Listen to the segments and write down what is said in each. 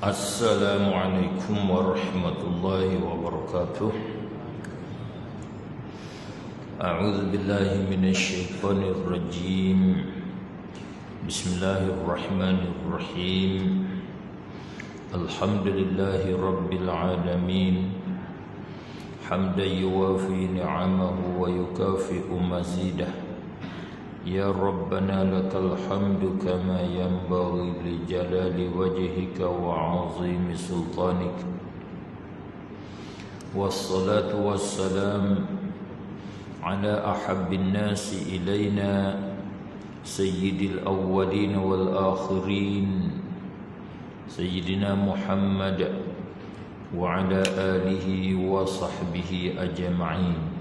Assalamualaikum warahmatullahi wabarakatuh. A'udzu billahi minasy syaithanir rajim. Bismillahirrahmanirrahim. Alhamdulillahi rabbil alamin. Hamdan yuwafi ni'amahu wa yukafi'u mazidah. Ya Rabbana lakal hamdu kama yanbaghi li jalali wajhika wa 'azimi sultanik. Wassalatu wassalam ala ahabbin nasi ilaina sayyidil awwalin wal akhirin sayyidina Muhammad wa ala alihi wa sahbihi ajma'in.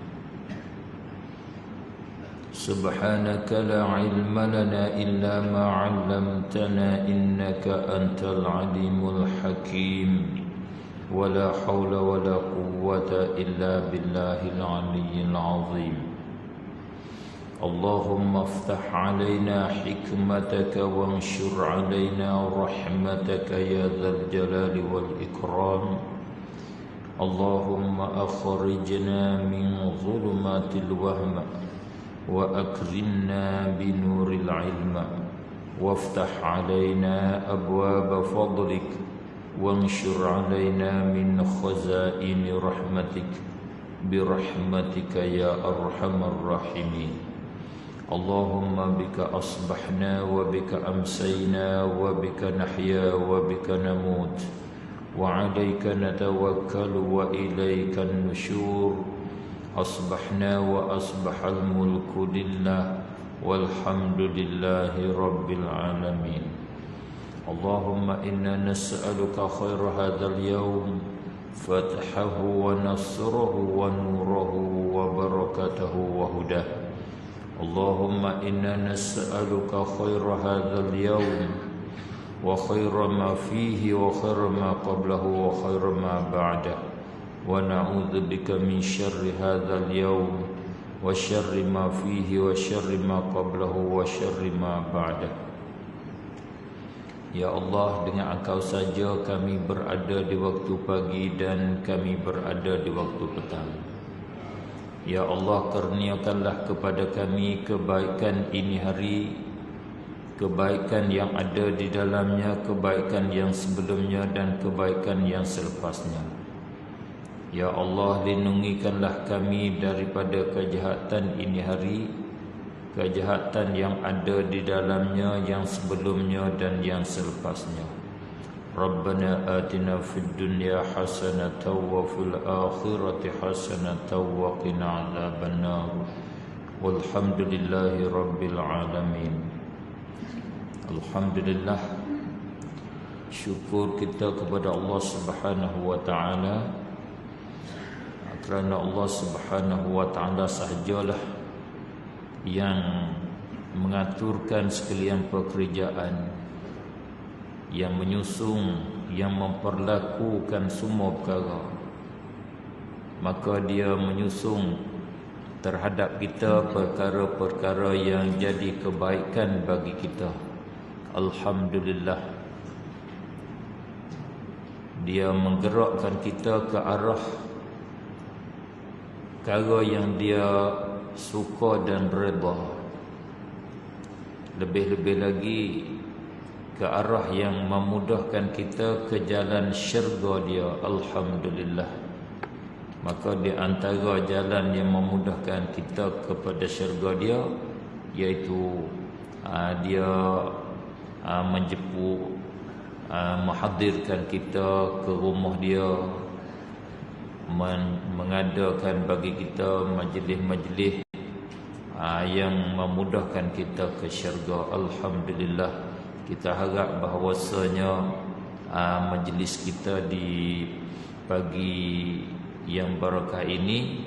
Subhanaka la ilma lana illa ma 'allamtana innaka antal alimul hakim. Wa la hawla wa la quwwata illa billahil aliyyil azim. Allahumma aftah 'alaina hikmataka wanshur 'alaina rahmataka ya dzal jalali wal ikram. Allahumma akhrijna min dhulumatil wahm وأكرمنا بنور العلم وافتح علينا أبواب فضلك وانشر علينا من خزائن رحمتك برحمتك يا أرحم الراحمين. اللهم بك أصبحنا وبك أمسينا وبك نحيا وبك نموت وعليك نتوكل وإليك النشور. أصبحنا وأصبح الملك لله والحمد لله رب العالمين. اللهم إنا نسألك خير هذا اليوم فتحه ونصره ونوره وبركته وهداه. اللهم إنا نسألك خير هذا اليوم وخير ما فيه وخير ما قبله وخير ما بعده. ونعوذ بك من شر هذا اليوم وشر ما فيه وشر ما قبله وشر ما بعده. Ya Allah, dengan Engkau saja kami berada di waktu pagi dan kami berada di waktu petang. Ya Allah, kurniakanlah kepada kami kebaikan ini hari, kebaikan yang ada di dalamnya, kebaikan yang sebelumnya dan kebaikan yang selepasnya. Ya Allah, lindungikanlah kami daripada kejahatan ini hari, kejahatan yang ada di dalamnya, yang sebelumnya dan yang selepasnya. Rabbana atina fid dunya hasanatan wa fil akhirati hasanatan wa qina adzabannar. Walhamdulillahi rabbil alamin. Alhamdulillah, syukur kita kepada Allah Subhanahu wa taala, kerana Allah Subhanahu wa taala sahajalah yang mengaturkan sekalian pekerjaan, yang menyusung, yang memperlakukan semua perkara. Maka dia menyusung terhadap kita perkara-perkara yang jadi kebaikan bagi kita. Alhamdulillah. dia menggerakkan kita ke arah perkara yang dia suka dan redha. Lebih-lebih lagi ke arah yang memudahkan kita ke jalan syurga dia. Alhamdulillah. Maka di antara jalan yang memudahkan kita kepada syurga dia, iaitu dia menjemput, menghadirkan kita ke rumah dia, mengadakan bagi kita majlis-majlis yang memudahkan kita ke syurga. Alhamdulillah. Kita harap bahawasanya majlis kita di pagi yang barakah ini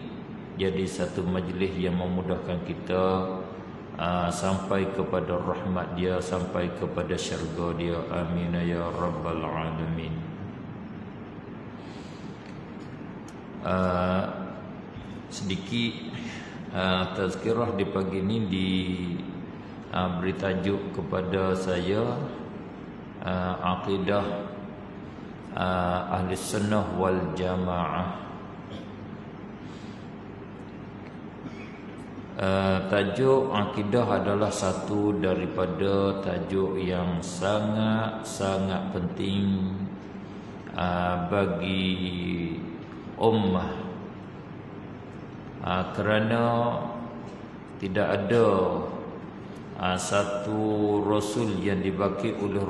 jadi satu majlis yang memudahkan kita sampai kepada rahmat dia, sampai kepada syurga dia. Amin ya rabbal alamin. Sedikit tazkirah di pagi ini beri tajuk kepada saya akidah ahli sunnah wal jamaah. Tajuk akidah adalah satu daripada tajuk yang sangat-sangat penting bagi ummah, kerana tidak ada satu rasul yang dibaki oleh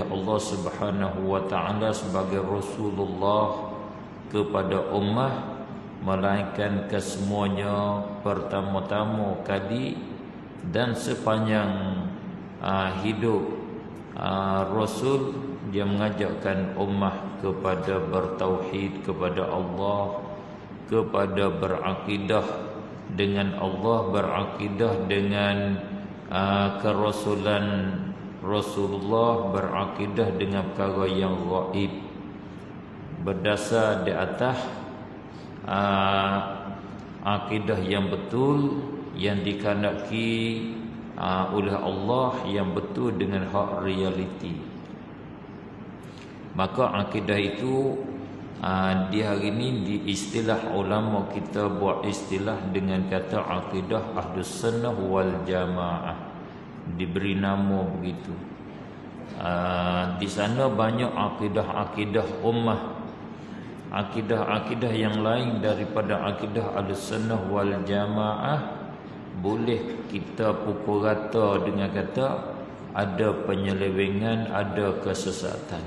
Allah Subhanahu wa taala sebagai Rasulullah kepada ummah, melainkan kesemuanya pertama-tama kali dan sepanjang hidup Rasul, dia mengajakkan ummah kepada bertauhid kepada Allah, kepada berakidah dengan Allah, berakidah dengan kerasulan Rasulullah, berakidah dengan perkara yang gaib, berdasar di atas akidah yang betul, yang dikehendaki oleh Allah, yang betul dengan hak realiti. Maka akidah itu di hari ini di istilah ulama kita buat istilah dengan kata akidah ahlus sunnah wal jamaah, diberi nama begitu. Di sana banyak akidah-akidah ummah, akidah-akidah yang lain daripada akidah Ahlussunnah wal Jamaah boleh kita pukul rata dengan kata ada penyelewengan, ada kesesatan.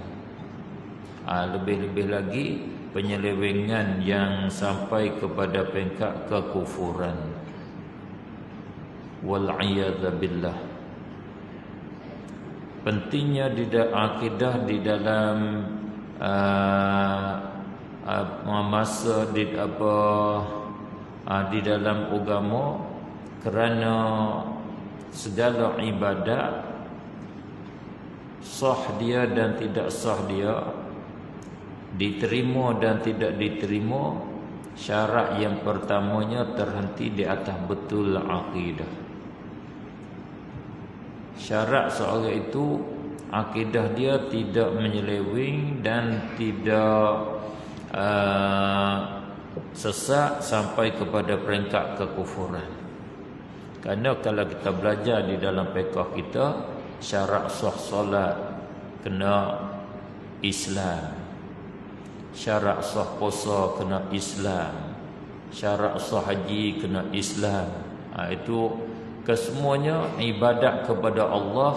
Lebih-lebih lagi penyelewengan yang sampai kepada peringkat kekufuran. Wal'iyadzabillah. Pentingnya akidah di dalam masa di dalam agama, kerana segala ibadat sah dia dan tidak sah dia, diterima dan tidak diterima, syarat yang pertamanya terhenti di atas betul akidah. Syarat seorang itu akidah dia tidak menyeleweng dan tidak sesat sampai kepada peringkat kekufuran. Kerana kalau kita belajar di dalam fiqh kita, syarat sah solat kena Islam, syarat sah puasa kena Islam, syarat sah haji kena Islam. Itu kesemuanya ibadat kepada Allah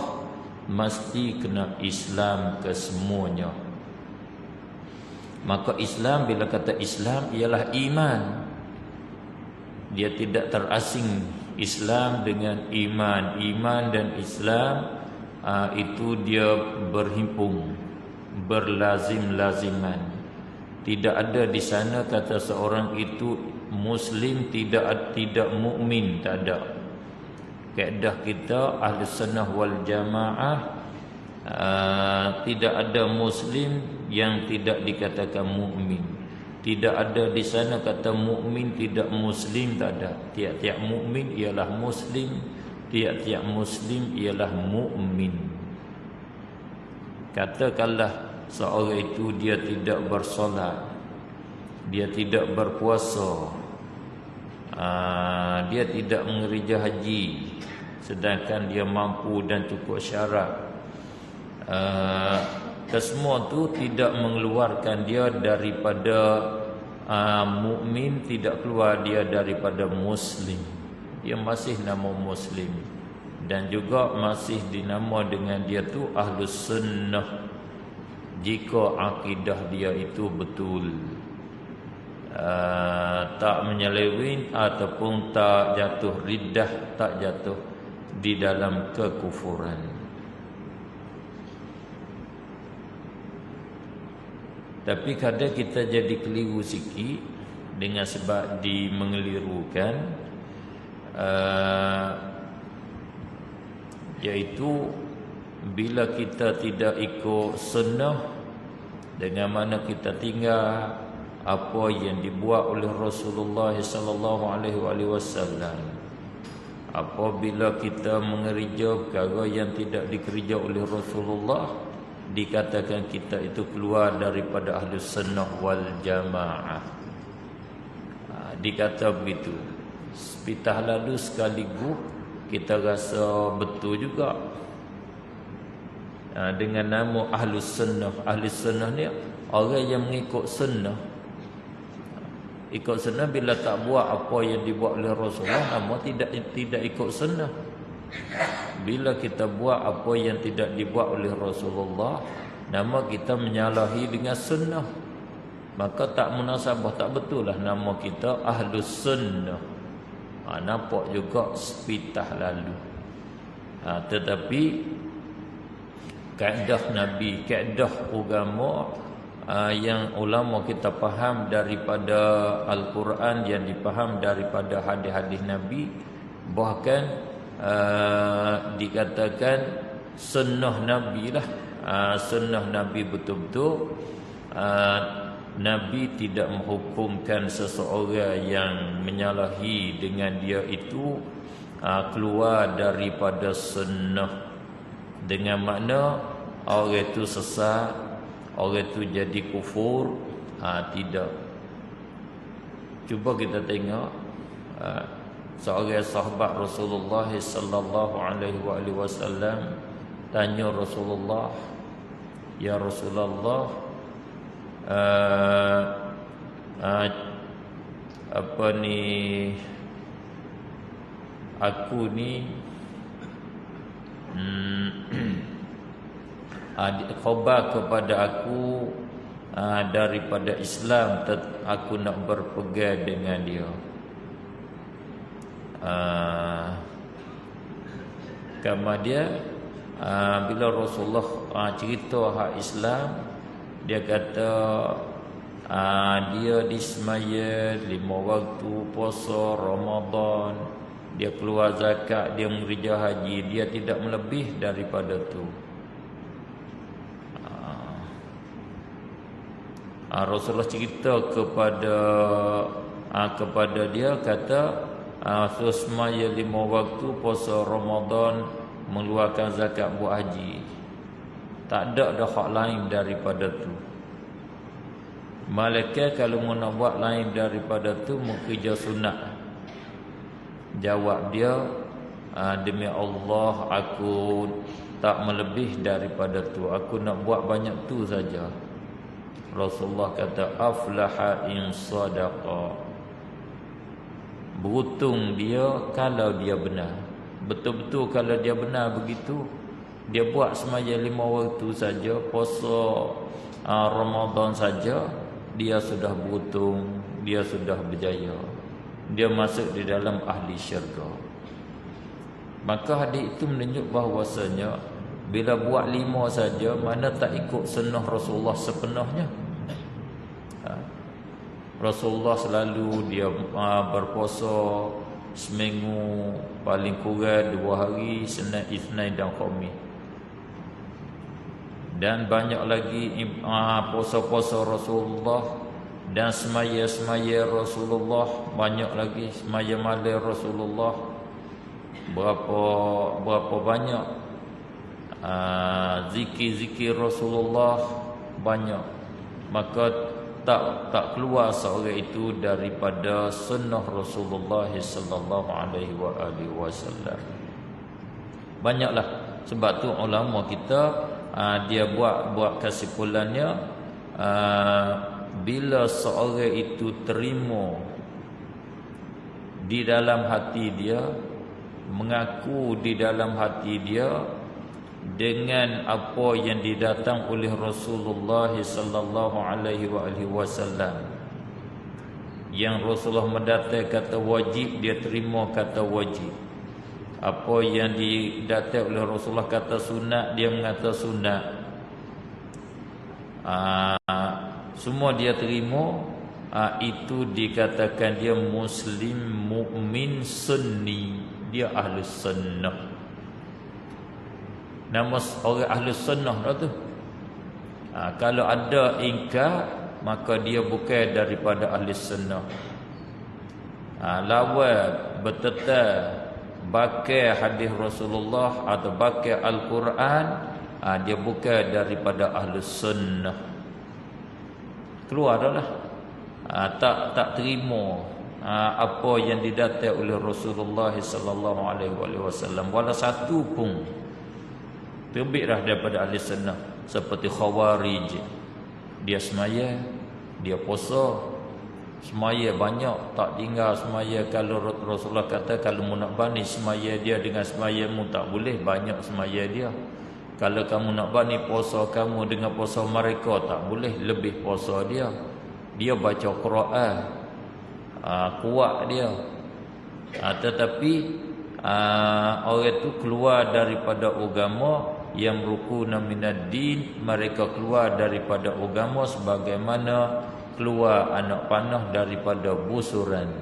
mesti kena Islam kesemuanya. Maka Islam, bila kata Islam, ialah iman. Dia tidak terasing Islam dengan iman. Iman dan Islam itu dia berhimpun, berlazim-laziman. Tidak ada di sana kata seorang itu Muslim tidak mukmin, tak ada. Kaedah kita Ahlussunnah wal Jamaah, tidak ada Muslim yang tidak dikatakan mukmin. Tidak ada di sana kata mukmin tidak Muslim, tak ada. Tiap-tiap mukmin ialah Muslim, tiap-tiap Muslim ialah mukmin. Katakanlah seorang itu dia tidak bersolat, dia tidak berpuasa, dia tidak mengerja haji, sedangkan dia mampu dan cukup syarat, kesemua tu tidak mengeluarkan dia daripada mukmin, tidak keluar dia daripada muslim. Dia masih nama muslim dan juga masih dinama dengan dia tu ahlus sunnah jika akidah dia itu betul, tak menyeleweng ataupun tak jatuh riddah, tak jatuh di dalam kekufuran. Tapi kadang kita jadi keliru sikit dengan sebab mengelirukan, iaitu bila kita tidak ikut sunnah, dengan mana kita tinggal apa yang dibuat oleh Rasulullah sallallahu alaihi wasallam. Apabila kita mengerja perkara yang tidak dikerja oleh Rasulullah, dikatakan kita itu keluar daripada ahli sunnah wal jamaah. Dikata begitu. Sepitah lalu sekaligus kita rasa betul juga, dengan nama ahli sunnah. Ahli sunnah ni orang yang mengikut sunnah. Ikut sunnah bila tak buat apa yang dibuat oleh Rasulullah, nama tidak ikut sunnah. Bila kita buat apa yang tidak dibuat oleh Rasulullah, nama kita menyalahi dengan sunnah. Maka tak munasabah, tak betul lah nama kita ahlus sunnah. Nampak juga sepitah lalu. Tetapi kaedah Nabi, kaedah agama yang ulama kita faham daripada Al-Quran, yang dipaham daripada hadis-hadis Nabi, bahkan dikatakan sunnah Nabi lah, sunnah Nabi betul-betul. Nabi tidak menghukumkan seseorang yang menyalahi dengan dia itu keluar daripada sunnah, dengan makna orang itu sesat, orang itu jadi kufur. Tidak. Cuba kita tengok seorang sahabat Rasulullah sallallahu alaihi wasallam tanya Rasulullah, "Ya Rasulullah, apa ni, aku ni khabar kepada aku daripada Islam, aku nak berpegang dengan dia." Kemudian bila Rasulullah cerita hak Islam, dia kata dia disemaya 5 waktu, puasa Ramadan, dia keluar zakat, dia mengerja haji, dia tidak melebih daripada tu. Rasulullah cerita kepada dia, kata semaya 5 waktu, puasa Ramadan, mengeluarkan zakat, buat haji. Tak ada hak lain daripada tu. Malaikat kalau mau nak buat lain daripada tu, mengerja sunat. Jawab dia, demi Allah, aku tak melebih daripada tu, aku nak buat banyak tu saja. Rasulullah kata, aflaha in sadaqa. Beruntung dia kalau dia benar. Betul-betul kalau dia benar begitu, dia buat semaya 5 waktu saja, puasa Ramadan saja, dia sudah beruntung, dia sudah berjaya, dia masuk di dalam ahli syurga. Maka hadis itu menunjuk bahawasanya bila buat 5 saja, mana tak ikut sunnah Rasulullah sepenuhnya. Rasulullah selalu dia berpuasa seminggu, paling kurang 2 hari, Senin, Isnin dan Khamis. Dan banyak lagi puasa-puasa Rasulullah dan semaya-semaya Rasulullah, banyak lagi semaya malam Rasulullah. Berapa banyak zikir-zikir Rasulullah, banyak, maka tak keluar seorang itu daripada sunnah Rasulullah sallallahu alaihi wasallam. Banyaklah. Sebab tu ulama kita dia buat kesimpulannya, bila seorang itu terima di dalam hati dia, mengaku di dalam hati dia dengan apa yang didatang oleh Rasulullah sallallahu alaihi wasallam, yang Rasulullah mendatang kata wajib, dia terima kata wajib. Apa yang didatang oleh Rasulullah kata sunat, dia mengata sunat. Semua dia terima. Itu dikatakan dia muslim, mukmin, sunni. Dia ahli sunnah. Nama orang ahli sunnah dah tu. Kalau ada ingkar, maka dia bukan daripada ahli sunnah. Lawan bertetap bakai hadis Rasulullah atau bakai Al-Quran, dia bukan daripada ahli sunnah. Keluar dah lah. Tak terima apa yang didatang oleh Rasulullah sallallahu alaihi wasallam, wala satu pun. Terbitlah daripada ahli sunnah. Seperti Khawarij, dia semaya, dia puasa, semaya banyak, tak tinggal semaya. Kalau Rasulullah kata kalau mu nak bani semaya dia dengan semayamu, tak boleh banyak semaya dia. Kalau kamu nak bani puasa kamu dengan puasa mereka, tak boleh lebih puasa dia. Dia baca Quran, kuat dia. Tetapi orang itu keluar daripada agama yang rukuna minad din, mereka keluar daripada agama sebagaimana keluar anak panah daripada busuran.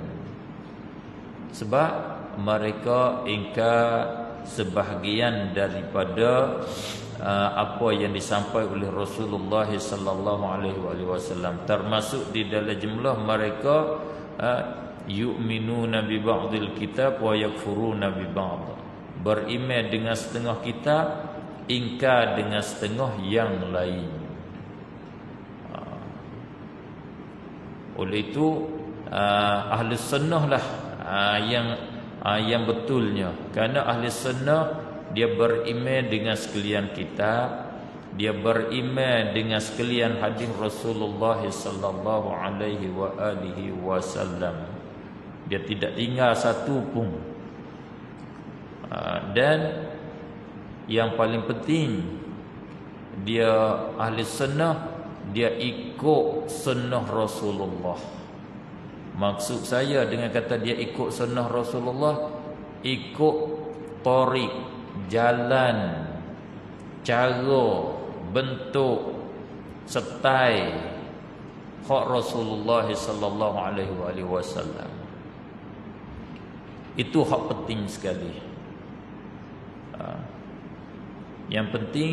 Sebab mereka ingkar sebahagian daripada apa yang disampaikan oleh Rasulullah sallallahu alaihi wasallam, termasuk di dalam jumlah mereka yu'minuna bi ba'dil kitab wa yakfuruna bi ba'd, beriman dengan setengah kitab, ingkar dengan setengah yang lain. Oleh itu ahli sunnah lah yang betulnya. Kerana ahli sunnah dia beriman dengan sekalian kitab, dia beriman dengan sekalian hadis Rasulullah sallallahu alaihi wasallam. Dia tidak tinggal satu pun. Dan yang paling penting, dia ahli sunnah, dia ikut sunnah Rasulullah. Maksud saya dengan kata dia ikut sunnah Rasulullah, ikut tariq, jalan, cara, bentuk, setai hak Rasulullah sallallahu alaihi wasallam. Itu hak penting sekali. Yang penting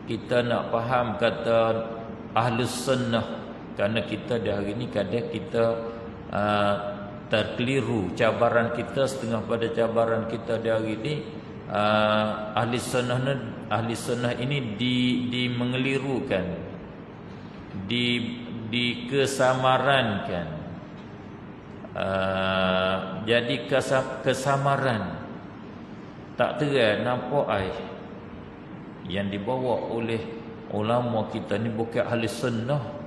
kita nak faham kata ahli sunnah, kerana kita di hari ini kadang kita terkeliru. Cabaran kita setengah pada cabaran kita di hari ini, ahli sunnah ini mengelirukan, dikesamarankan. Jadi kesamaran tak terang nampak yang dibawa oleh ulama kita ni bukan ahli sunnah.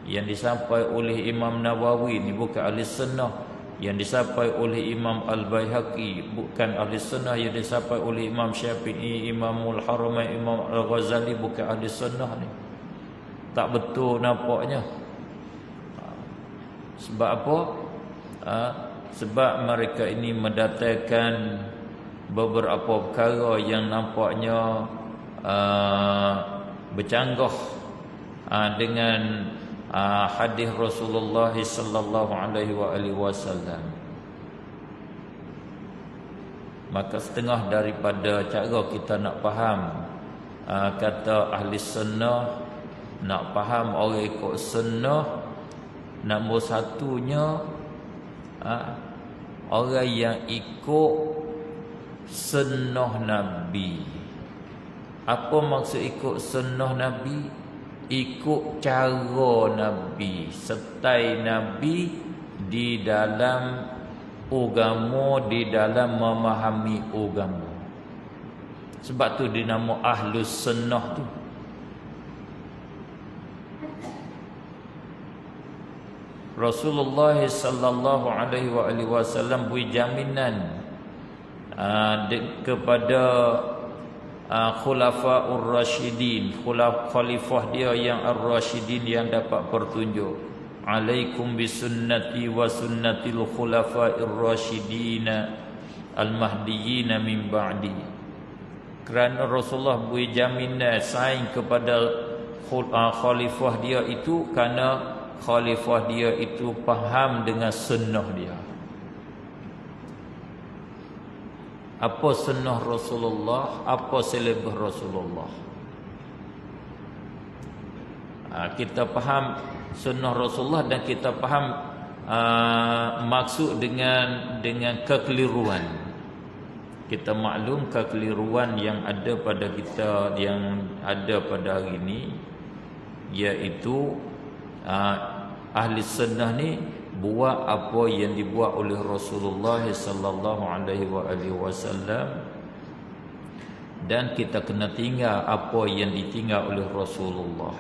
Yang disampaikan oleh Imam Nawawi ni bukan ahli sunnah. Yang disampaikan oleh Imam Al-Baihaqi bukan ahli sunnah. Yang disampaikan oleh Imam Syafi'i, Imamul Haramain, Imam Al-Ghazali bukan ahli sunnah ni. Tak betul nampaknya. Sebab apa? Sebab mereka ini mendatangkan beberapa perkara yang nampaknya bercanggah dengan hadis Rasulullah sallallahu alaihi wasallam. Maka setengah daripada cara kita nak faham kata ahli sunnah, nak faham orang ikut sunnah, nombor satunya orang yang ikut sunnah Nabi. Apa maksud ikut sunnah Nabi? ikut cara Nabi, setai Nabi di dalam agama, di dalam memahami agama. Sebab tu dinamo Ahlus Sunnah tu. Rasulullah sallallahu alaihi wasallam beri jaminan kepada khulafaur rasyidin, khalifah dia yang ar-rasyidin yang dapat pertunjuk. Alaikum bisunnati wa sunnatil khulafair rasyidin al-mahdiyyin min ba'di. Kerana Rasulullah beri jaminan saing kepada khalifah dia itu, kerana khalifah dia itu faham dengan sunnah dia. Apa sunnah Rasulullah, apa selebih Rasulullah. Kita faham sunnah Rasulullah dan kita faham maksud dengan kekeliruan. Kita maklum kekeliruan yang ada pada kita, yang ada pada hari ini, iaitu ahli sunnah ni buat apa yang dibuat oleh Rasulullah sallallahu alaihi wasallam, dan kita kena tinggal apa yang ditinggal oleh Rasulullah.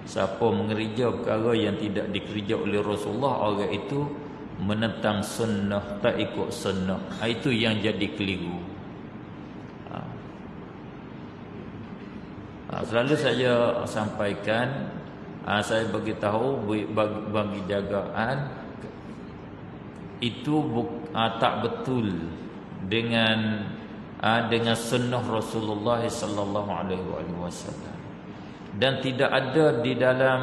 Siapa mengerja perkara yang tidak dikerja oleh Rasulullah, orang itu menentang sunnah, tak ikut sunnah. Itu yang jadi keliru. Selalu saya sampaikan, saya bagi tahu, bagi jagaan, itu tak betul dengan sunnah Rasulullah sallallahu alaihi wasallam, dan tidak ada di dalam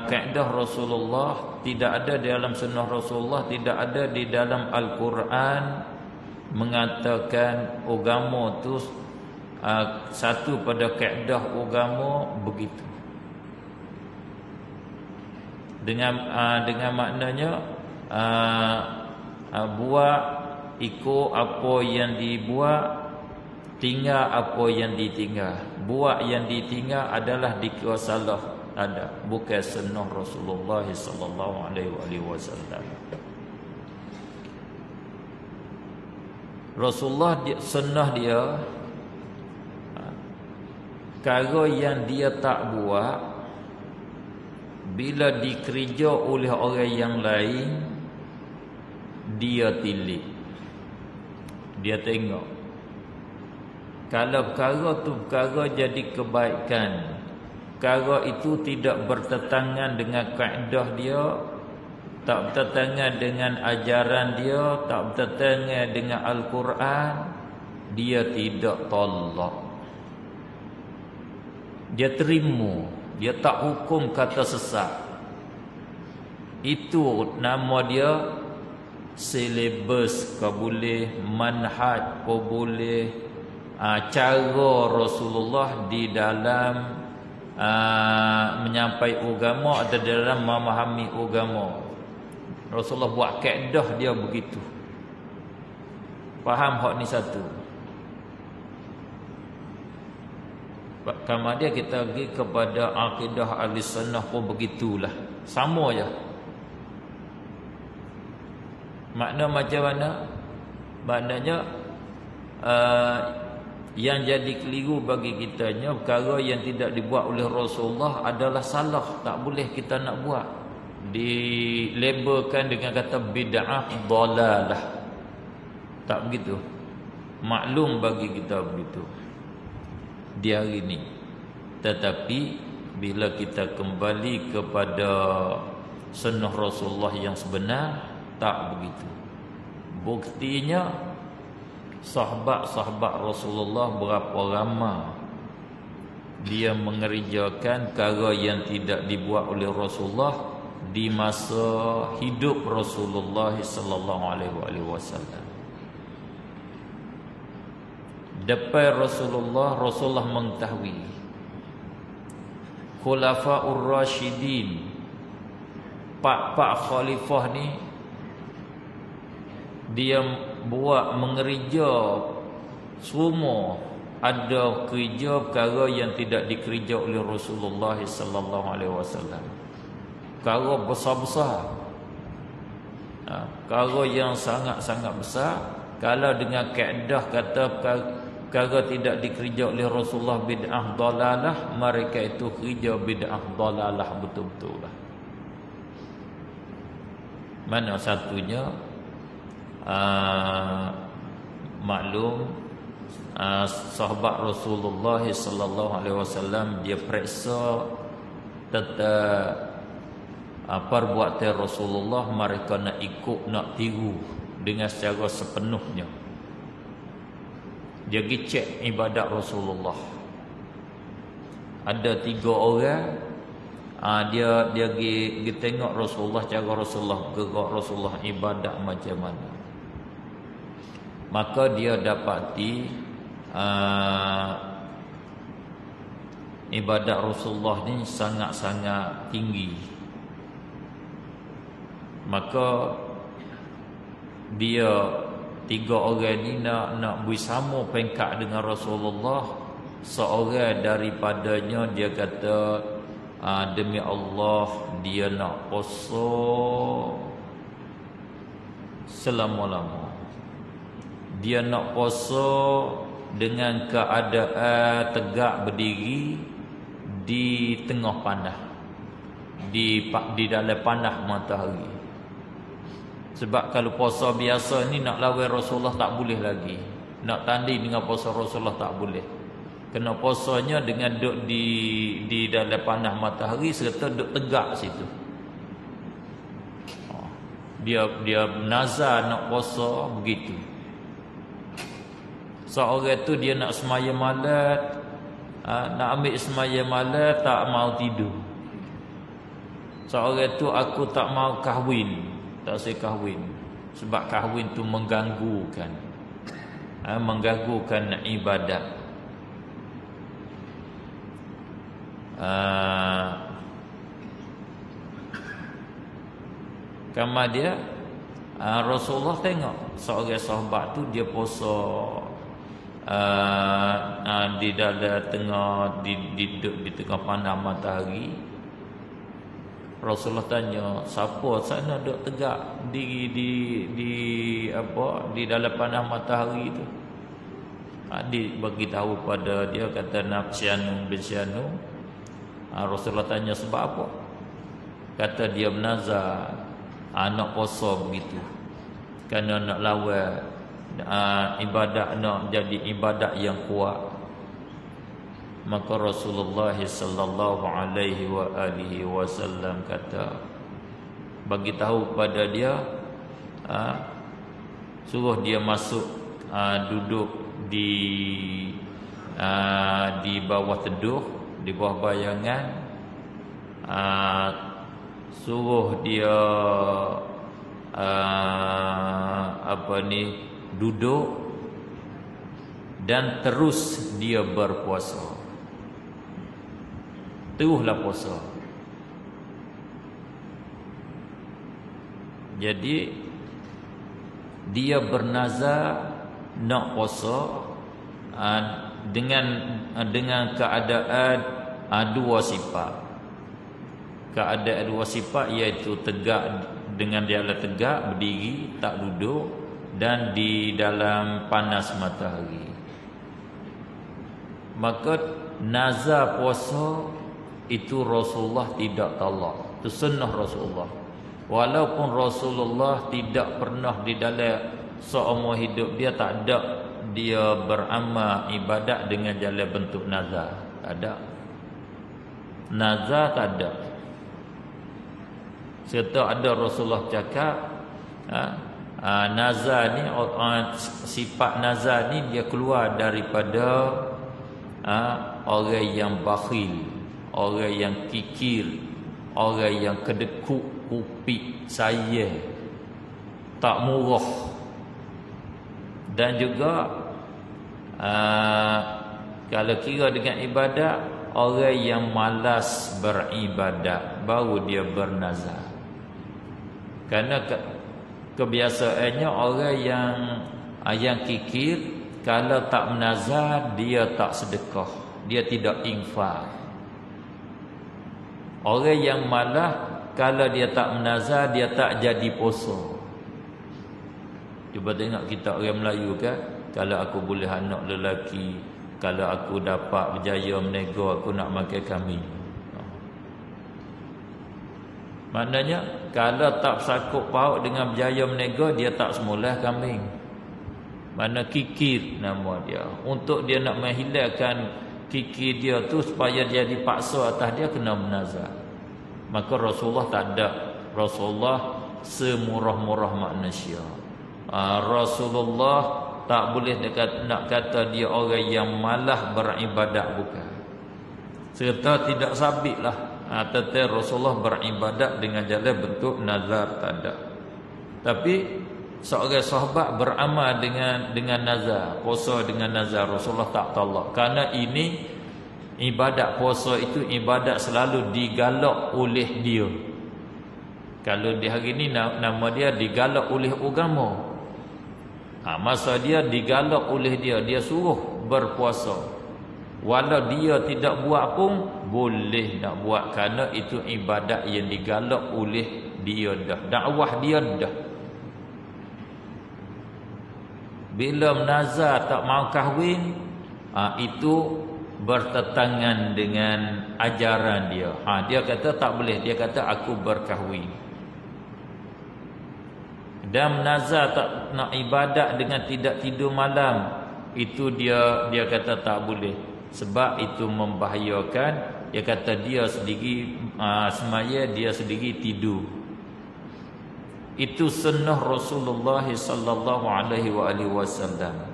kaedah Rasulullah, tidak ada di dalam sunnah Rasulullah, tidak ada di dalam Al-Quran mengatakan agama tu satu pada kaedah agama begitu. Dengan maknanya buat ikut apa yang dibuat, tinggal apa yang ditinggal. Buat yang ditinggal adalah dikira salah, ada, bukan sunnah Rasulullah sallallahu alaihi wasallam. Rasulullah sunnah dia, perkara yang dia tak buat, bila dikerja oleh orang yang lain, dia tilik, dia tengok. Kalau perkara tu perkara jadi kebaikan, perkara itu tidak bertentangan dengan kaedah dia, tak bertentangan dengan ajaran dia, tak bertentangan dengan Al-Quran, dia tidak tolak, dia terima, dia tak hukum kata sesat. Itu nama dia silibus kau boleh, manhaj kau boleh, cara Rasulullah di dalam menyampaikan agama atau dalam memahami agama. Rasulullah buat kaedah dia begitu. Faham hak ni satu. Kamar dia kita pergi kepada akidah ahli sunnah pun begitulah, sama je. Makna macam mana? Maknanya yang jadi keliru bagi kitanya, perkara yang tidak dibuat oleh Rasulullah adalah salah, tak boleh kita nak buat. Dilabelkan dengan kata bid'ah dhalalah. Tak begitu. Maklum bagi kita begitu di hari ini. Tetapi bila kita kembali kepada sunnah Rasulullah yang sebenar, tak begitu. Buktinya sahabat-sahabat Rasulullah berapa ramai dia mengerjakan perkara yang tidak dibuat oleh Rasulullah di masa hidup Rasulullah sallallahu alaihi wasallam. Depan Rasulullah mengetahui Khulafaur Rasyidin, pak khalifah ni, dia buat mengerja semua ada kerja perkara yang tidak dikerja oleh Rasulullah sallallahu alaihi wasallam. Perkara besar-besar. Perkara yang sangat-sangat besar, kalau dengan kaedah kata perkara tidak dikerja oleh Rasulullah bid'ah dalalah, mereka itu kerja bid'ah dalalah betul-betul lah. Mana satunya maklum, sahabat Rasulullah sallallahu alaihi wasallam dia periksa tentang perbuatan Rasulullah, mereka nak ikut, nak tiru dengan secara sepenuhnya. Dia pergi cek ibadat Rasulullah. Ada 3 orang, dia pergi tengok Rasulullah, cara Rasulullah gerak, Rasulullah ibadat macam mana. Maka dia dapati ibadat Rasulullah ni sangat-sangat tinggi. Maka dia 3 orang ni nak bersama pengkat dengan Rasulullah. Seorang daripadanya dia kata, demi Allah dia nak puasa selama-lama. Dia nak puasa dengan keadaan tegak berdiri di tengah panas, di dalam panas matahari. Sebab kalau puasa biasa ni nak lawan Rasulullah tak boleh lagi. Nak tanding dengan puasa Rasulullah tak boleh. Kena puasanya dengan duduk di dalam panas matahari serta duduk tegak situ. Dia nazar nak puasa begitu. Seorang tu dia nak semaya malam, nak ambil semaya malam tak mau tidur. Seorang tu aku tak mau kahwin, tak saya kahwin. Sebab kahwin tu mengganggukan ibadat. Kamar dia Rasulullah tengok seorang sahabat tu dia puasa di dalam tengah di tengah panas matahari. Rasulullah tanya, siapa sana duduk tegak di dalam panas matahari tu? Dia bagi tahu pada dia, kata Nafsyanu bin Syanu. Rasulullah tanya sebab apa? Kata dia bernazar nak puasa begitu, kerana nak lawan ibadat, nak jadi ibadat yang kuat. Maka Rasulullah sallallahu alaihi wasallam kata, bagi tahu pada dia, suruh dia masuk duduk di bawah teduh, di bawah bayangan, suruh dia duduk dan terus dia berpuasa. Teruslah puasa. Jadi dia bernazar nak puasa dengan keadaan dua sifat. Keadaan dua sifat iaitu tegak, dengan dia tegak berdiri, tak duduk, dan di dalam panas matahari. Maka nazar puasa itu Rasulullah tidak tolak. Itu sunnah Rasulullah. Walaupun Rasulullah tidak pernah di dalam seumur hidup dia tak ada dia beramal ibadat dengan jalan bentuk nazar. Tak ada. Nazar tak ada. Serta ada Rasulullah cakap, nazar ni, sifat nazar ni dia keluar daripada orang yang bakhil, orang yang kikir, orang yang kedekut kupik saya, tak murah. Dan juga kalau kira dengan ibadat, orang yang malas beribadat baru dia bernazar. Kerana kebiasaannya orang yang kikir, kalau tak menazar, dia tak sedekah, dia tidak infak. Orang yang malah kalau dia tak menazar, dia tak jadi puasa. Cuba tengok kita orang Melayu kan, kalau aku boleh anak lelaki, kalau aku dapat berjaya menego, aku nak makan kambing. Maknanya kalau tak sakut paut dengan berjaya menego, dia tak semula kambing. Mana kikir nama dia. Untuk dia nak menghilangkan kikir dia tu supaya dia dipaksa atas dia, kena menazar. Maka Rasulullah tak ada. Rasulullah semurah-murah manusia. Rasulullah tak boleh nak kata dia orang yang malah beribadat, bukan. Serta tidak sabitlah. Tetapi Rasulullah beribadat dengan jalan bentuk nazar, tak ada. Tapi seorang sahabat beramal dengan nazar, puasa dengan nazar, Rasulullah tak tolak. Karena ini ibadat puasa itu ibadat selalu digalak oleh dia. Kalau di hari ini nama dia digalak oleh agama. Masa dia digalak oleh dia suruh berpuasa. Walau dia tidak buat pun boleh nak buat, kerana itu ibadat yang digalak oleh dia dah. Dakwah dia dah. Bila menazar tak mau kahwin, itu bertentangan dengan ajaran dia. Dia kata tak boleh, dia kata aku berkahwin. Dan menazar tak nak ibadat dengan tidak tidur malam, itu dia kata tak boleh. Sebab itu membahayakan. Dia kata dia sendiri semaya, dia sendiri tidur. Itu sunnah Rasulullah sallallahu alaihi wasallam.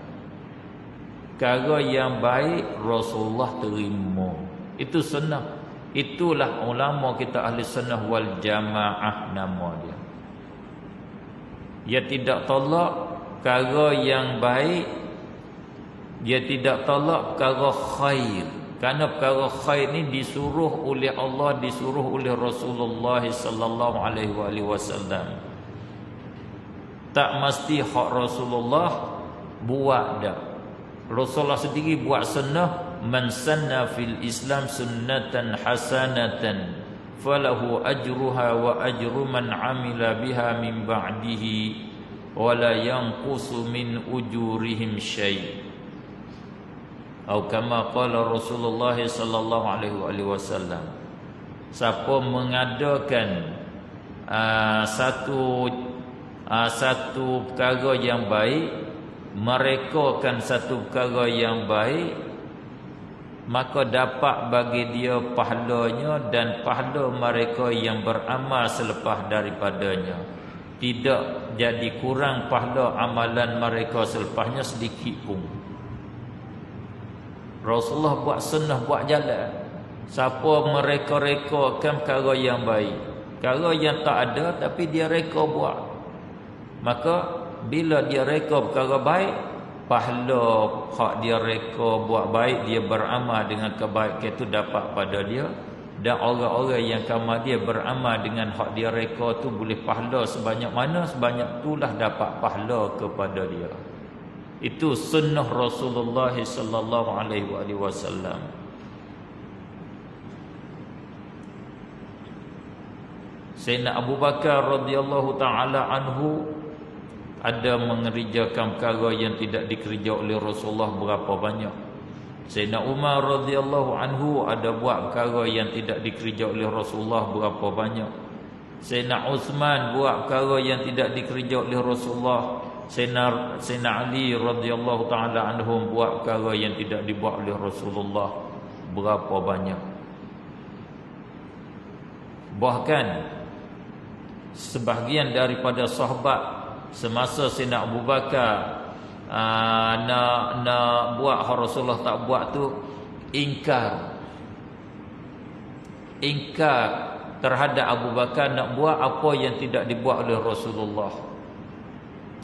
Perkara yang baik Rasulullah terima. Itu sunnah. Itulah ulama kita ahli sunnah wal jamaah nama dia. Dia tidak tolak perkara yang baik, dia tidak tolak perkara khair. Kerana perkara khair ni disuruh oleh Allah, disuruh oleh Rasulullah sallallahu alaihi wasallam. Tak mesti hak Rasulullah buat dah. Rasulullah sendiri buat sunnah, man sanna fil Islam sunnatan hasanatan falahu ajruha wa ajru man amila biha min ba'dihi wa la yanqusu min ujurihim syai'. Atau kama qala Rasulullah sallallahu alaihi wasallam, siapa mengadakan satu perkara yang baik, merekakan satu perkara yang baik, maka dapat bagi dia pahalanya dan pahala mereka yang beramal selepas daripadanya. Tidak jadi kurang pahala amalan mereka selepasnya sedikit pun. Rasulullah buat sunnah, buat jalan. Siapa mereka-rekakan perkara yang baik, perkara yang tak ada tapi dia reka buat, maka bila dia reka perkara baik, pahala hak dia reka buat baik, dia beramal dengan kebaikan itu dapat pada dia. Dan orang-orang yang kamar dia beramal dengan hak dia reka tu boleh pahala sebanyak mana, sebanyak itulah dapat pahala kepada dia. Itu sunnah Rasulullah sallallahu alaihi wasallam. Sayyidina Abu Bakar radhiyallahu taala anhu ada mengerjakan perkara yang tidak dikerja oleh Rasulullah berapa banyak. Sayyidina Umar radhiyallahu anhu ada buat perkara yang tidak dikerja oleh Rasulullah berapa banyak. Sayyidina Uthman buat perkara yang tidak dikerja oleh Rasulullah. Sayyidina Ali radhiyallahu taala anhum buat perkara yang tidak dibuat oleh Rasulullah berapa banyak. Bahkan sebahagian daripada sahabat semasa Sayyidina Abu Bakar nak buat hak Rasulullah tak buat tu, ingkar terhadap Abu Bakar nak buat apa yang tidak dibuat oleh Rasulullah.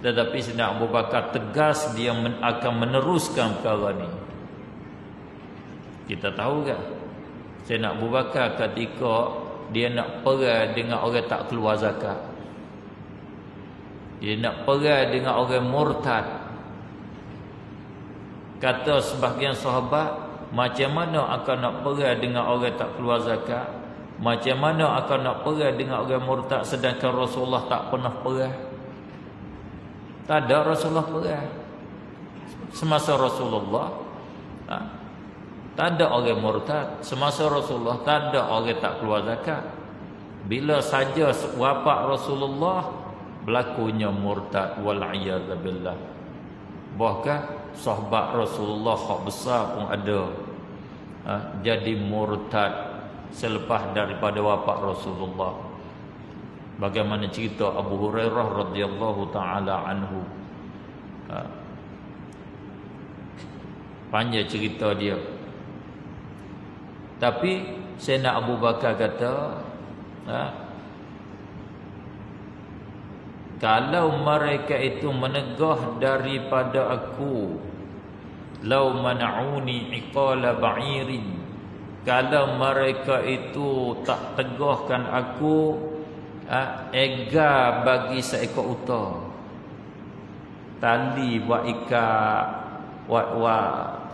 Tetapi Sayyidina Abu Bakar tegas dia akan meneruskan perkara ni. Kita tahu kan Sayyidina Abu Bakar ketika dia nak perang dengan orang tak keluar zakat, dia nak perang dengan orang murtad, Kata sebahagian sahabat, macam mana akan nak perang dengan orang tak keluar zakat? Macam mana akan nak perang dengan orang murtad sedangkan Rasulullah tak pernah perang? Tak ada Rasulullah perang. Semasa Rasulullah tak ada orang murtad. Semasa Rasulullah tak ada orang tak keluar zakat. Bila saja wafat Rasulullah, berlakunya murtad wal'iyadzubillah. Bahkan sahabat Rasulullah hak besar pun ada jadi murtad selepas daripada wafat Rasulullah. Bagaimana cerita Abu Hurairah radhiyallahu taala anhu. Panjang cerita dia. Tapi Sayyidina Abu Bakar kata, kalau mereka itu menegah daripada aku, lau mana'uni iqala ba'irin, kalau mereka itu tak tegahkan aku ega bagi seekor unta, tali buat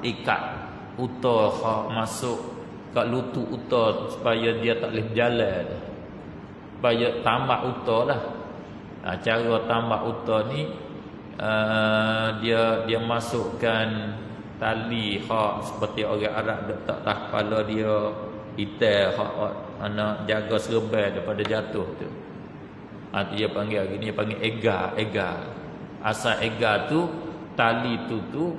ikat unta masuk kat lutut unta supaya dia tak boleh berjalan, supaya tamak unta lah. Cara tambah unta ni dia masukkan tali seperti orang Arab letak atas kepala dia, hitam anak jaga serban daripada jatuh tu. Dia panggil hari ni panggil ega. Asal ega tu tali tu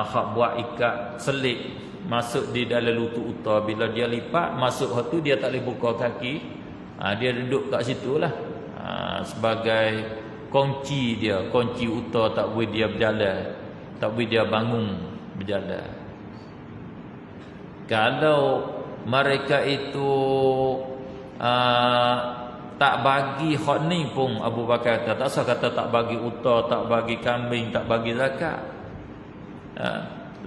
buat ikat selit masuk di dalam lutut unta. Bila dia lipat masuk tu dia tak boleh buka kaki. Dia duduk kat situ lah. Sebagai kunci dia, kunci unta, tak boleh dia berjalan, tak boleh dia bangun berjalan. Kalau mereka itu tak bagi hak ni pun, Abu Bakar kata, tak usah kata tak bagi unta, tak bagi kambing, tak bagi zakat,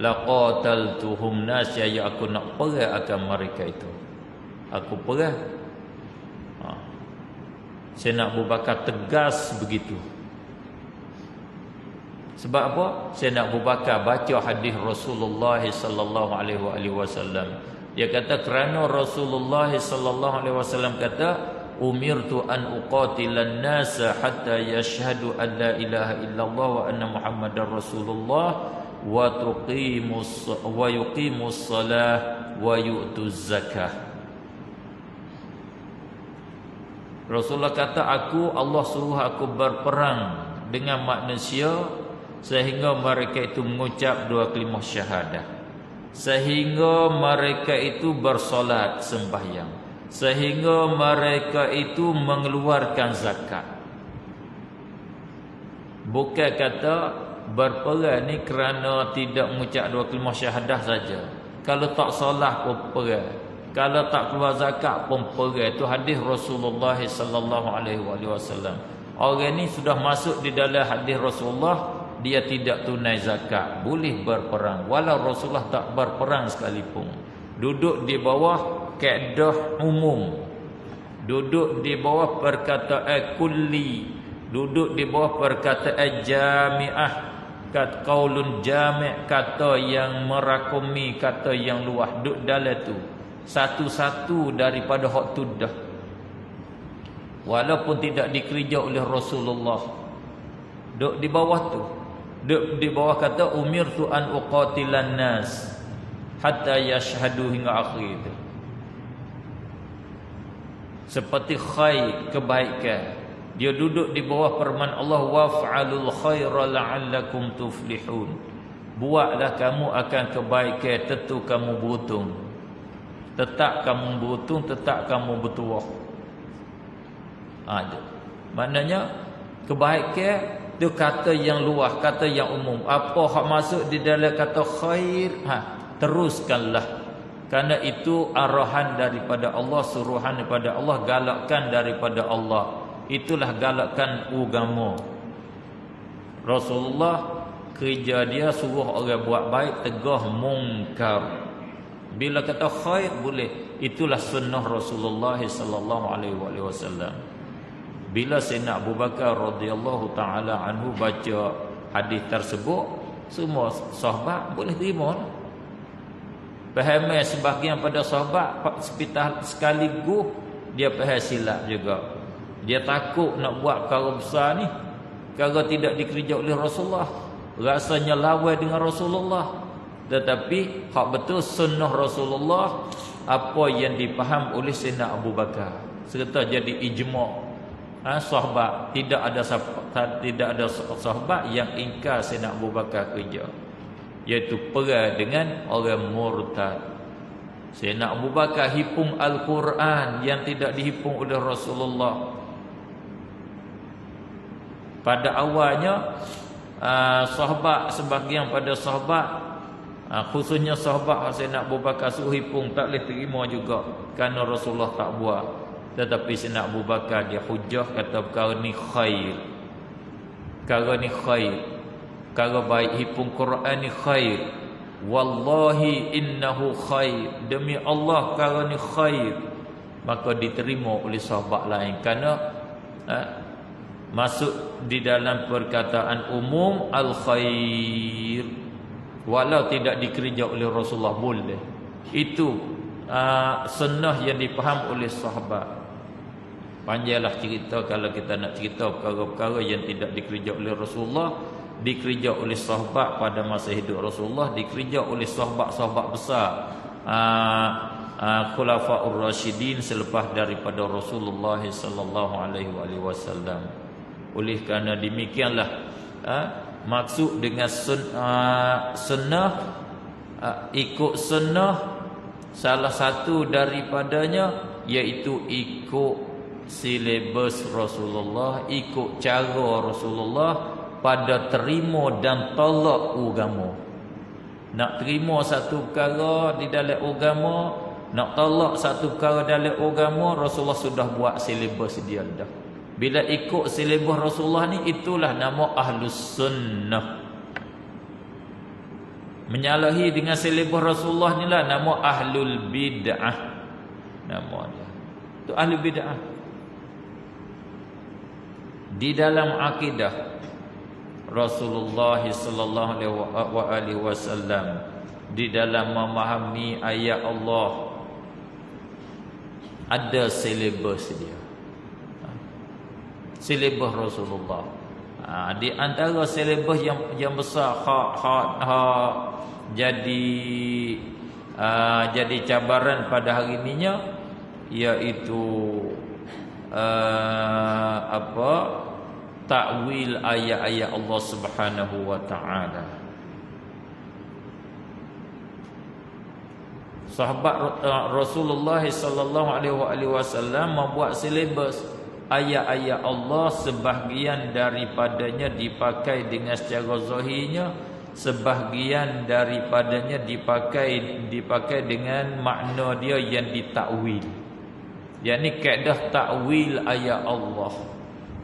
laqataltuhum nasya, aku nak perang akan mereka itu, aku perang. Sayyidina Abu Bakar tegas begitu. Sebab apa? Sayyidina Abu Bakar baca hadis Rasulullah sallallahu alaihi wasallam. Dia kata kerana Rasulullah sallallahu alaihi wasallam kata, umirtu an uqatilan nasa hatta yashhadu an la ilaha illallah wa anna muhammadar rasulullah wa yuqimus salah wa yu'tuz zakah. Rasulullah kata, Allah suruh aku berperang dengan manusia sehingga mereka itu mengucap dua kalimah syahadah, sehingga mereka itu bersolat sembahyang, sehingga mereka itu mengeluarkan zakat. Bukan kata berperang ni kerana tidak mengucap dua kalimah syahadah saja. Kalau tak solat pun perang, kalau tak keluar zakat pun perang. Itu hadis Rasulullah sallallahu alaihi wasallam. Orang ni sudah masuk di dalam hadis Rasulullah, dia tidak tunai zakat, boleh berperang walau Rasulullah tak berperang sekalipun. Duduk di bawah kaedah umum, duduk di bawah perkataan kulli, duduk di bawah perkataan jami'ah, kata qaulun jami', kata yang merakumi, kata yang luas, duduk dalam tu satu-satu daripada hak tu dah, walaupun tidak dikerja oleh Rasulullah. Duduk di bawah tu, duduk di bawah kata umirtu an uqatilan nas hatta yashhadu hingga akhir itu. Seperti khair, kebaikan, dia duduk di bawah firman Allah, waf'alul khaira la'allakum tuflihun. Buatlah kamu akan kebaikan, tentu kamu beruntung. Tetap kamu beruntung, tetap kamu bertuah. Maknanya kebaikan itu kata yang luas, kata yang umum. Apa hak masuk di dalam kata khair, teruskanlah. Karena itu arahan daripada Allah, suruhan daripada Allah, galakkan daripada Allah. Itulah galakkan agama. Rasulullah kerja dia suruh orang buat baik, tegah mungkar. Bila kata khair boleh, itulah sunnah Rasulullah sallallahu alaihi wasallam. Bila Sayyidina Abu Bakar radhiyallahu taala anhu baca hadis tersebut, Semua sahabat boleh terima. Faham sebahagian pada sahabat sekaligus dia faham silap juga. Dia takut nak buat perkara besar ni, perkara tidak dikerja oleh Rasulullah, rasanya lawan dengan Rasulullah. Tetapi hak betul sunnah Rasulullah, apa yang dipaham oleh Sayyidina Abu Bakar, serta jadi ijma' sahabat. Tidak ada sahabat yang ingkar Sayyidina Abu Bakar kerja, iaitu perang dengan orang murtad. Sayyidina Abu Bakar hipung Al-Quran yang tidak dihipung oleh Rasulullah. Pada awalnya sahabat, sebahagian pada sahabat, khususnya sahabat Sayyidina Abu Bakar suruh hipung, tak boleh terima juga kerana Rasulullah tak buat. Tetapi Sayyidina Abu Bakar dia hujah, kata perkara ni khair, perkara ni khair, perkara baik, hipung Quran ni khair. Wallahi innahu khair, demi Allah perkara ni khair. Maka diterima oleh sahabat lain kerana masuk di dalam perkataan umum al-khair, walau tidak dikerja oleh Rasulullah boleh. Itu sunnah yang dipaham oleh sahabat. Panjanglah cerita kalau kita nak cerita perkara-perkara yang tidak dikerja oleh Rasulullah, dikerja oleh sahabat pada masa hidup Rasulullah, dikerja oleh sahabat-sahabat besar, Khulafaur Rasyidin selepas daripada Rasulullah sallallahu alaihi wasallam. Oleh kerana demikianlah maksud dengan sunnah, ikut sunnah, salah satu daripadanya iaitu ikut silibus Rasulullah, ikut cara Rasulullah pada terima dan tolak agama. Nak terima satu perkara di dalam agama, nak tolak satu perkara dalam agama, Rasulullah sudah buat silibus dia dah. Bila ikut silibus Rasulullah ni, itulah nama Ahlus Sunnah. Menyalahi dengan silibus Rasulullah ni lah nama Ahlul Bid'ah. Nama dia itu Ahlul Bid'ah. Di dalam akidah Rasulullah sallallahu alaihi wasallam, di dalam memahami ayat Allah, ada silibus dia, silibus Rasulullah. Di antara silibus yang besar jadi cabaran pada hari ininya, iaitu takwil ayat-ayat Allah Subhanahu wa taala. Sahabat Rasulullah sallallahu alaihi wasallam membuat silibus ayat-ayat Allah, sebahagian daripadanya dipakai dengan secara zahirnya, sebahagian daripadanya dipakai dengan makna dia yang ditakwil. Yakni kaedah takwil ayat Allah.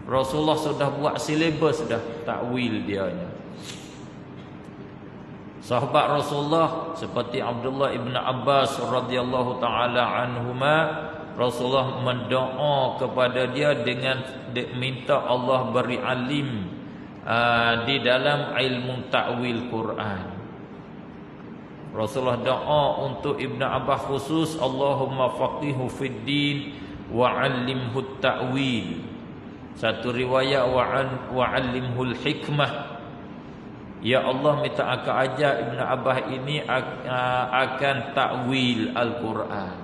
Rasulullah sudah buat silibus dah takwil dianya. Sahabat Rasulullah seperti Abdullah ibn Abbas radhiyallahu taala anhuma, Rasulullah mendoa kepada dia dengan minta Allah beri alim di dalam ilmu takwil Quran. Rasulullah doa untuk Ibn Abbas khusus, Allahumma faqihu fid din wa 'allimhu ta'wil. Satu riwayat wa 'allimhul hikmah. Ya Allah, minta aku ajar Ibn Abbas ini akan takwil Al-Quran.